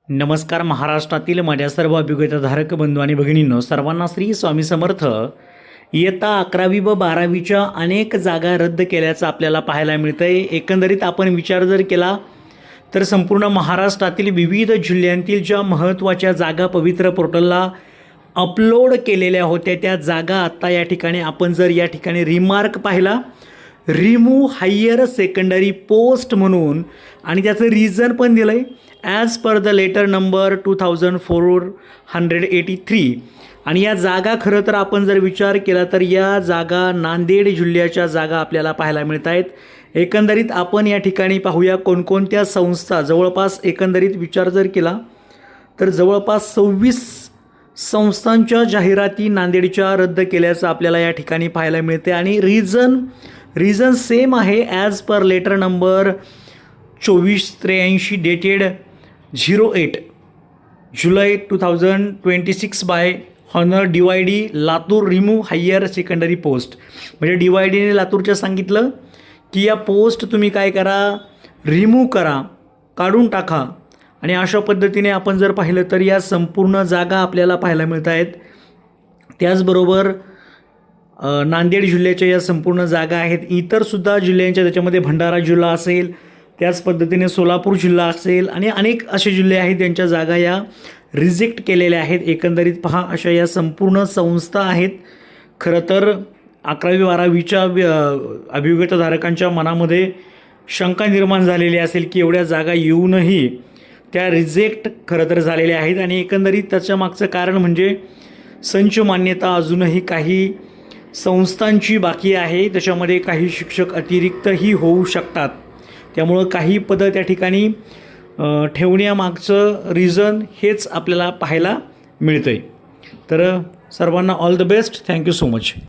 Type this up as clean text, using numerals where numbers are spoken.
नमस्कार. महाराष्ट्रातील माझ्या सर्व अभिज्ञताधारक बंधू आणि भगिनींनो, सर्वांना श्री स्वामी समर्थ. इयत्ता 11वी व 12वीच्या अनेक जागा रद्द केल्याचं आपल्याला पाहायला मिळतं आहे. एकंदरीत आपण विचार जर केला तर संपूर्ण महाराष्ट्रातील विविध जिल्ह्यांतील ज्या महत्त्वाच्या जागा पवित्र पोर्टलला अपलोड केलेल्या होत्या त्या जागा आत्ता या ठिकाणी आपण जर या ठिकाणी रिमार्क पाहिला, रिमूव्ह हायर सेकंडरी पोस्ट म्हणून, आणि त्याचं रिझन पण दिलं आहे as per the letter number 2483. आणि या जागा खरं तर आपण जर विचार केला तर या जागा नांदेड जिल्ह्याच्या जागा आपल्याला पाहायला मिळत आहेत. एकंदरीत आपण या ठिकाणी पाहूया कोणकोणत्या संस्था, जवळपास एकंदरीत विचार जर केला तर जवळपास 26 संस्थांच्या जाहिराती नांदेडच्या रद्द केल्याचं आपल्याला या ठिकाणी पाहायला मिळते. आणि रिझन सेम आहे as per letter number 2483 dated 08 जुलै 2026 by honour DYD Latur. Remove higher secondary post म्हणजे DYDने लातूरच्या सांगितलं की या पोस्ट तुम्ही काय करा, रिमूव्ह करा, काढून टाका. आणि अशा पद्धतीने आपण जर पाहिलं तर या संपूर्ण जागा आपल्याला पाहायला मिळत आहेत. त्याचबरोबर नांदेड जिल्ह्याच्या या संपूर्ण जागा आहेत. इतरसुद्धा जिल्ह्यांच्या, त्याच्यामध्ये भंडारा जिल्हा असेल, त्याच पद्धतीने सोलापूर जिल्हा असेल आणि अनेक असे जिल्हे आहेत ज्यांच्या जागा या रिजेक्ट केलेल्या आहेत. एकंदरीत पहा, अशा या संपूर्ण संस्था आहेत. खरं तर 11वी-12वीच्या अभियोग्यताधारकांच्या मनामध्ये शंका निर्माण झालेली असेल की एवढ्या जागा येऊनही त्या रिजेक्ट खरं तर झालेल्या आहेत. आणि एकंदरीत त्याच्या मागचं कारण म्हणजे संच मान्यता अजूनही काही संस्थांची बाकी आहे. त्याच्यामध्ये काही शिक्षक अतिरिक्तही होऊ शकतात. त्यामुळं काही पदं त्या ठिकाणी ठेवण्यामागचं रिझन हेच आपल्याला पाहायला मिळतं आहे. तर सर्वांना all the best. Thank you so much.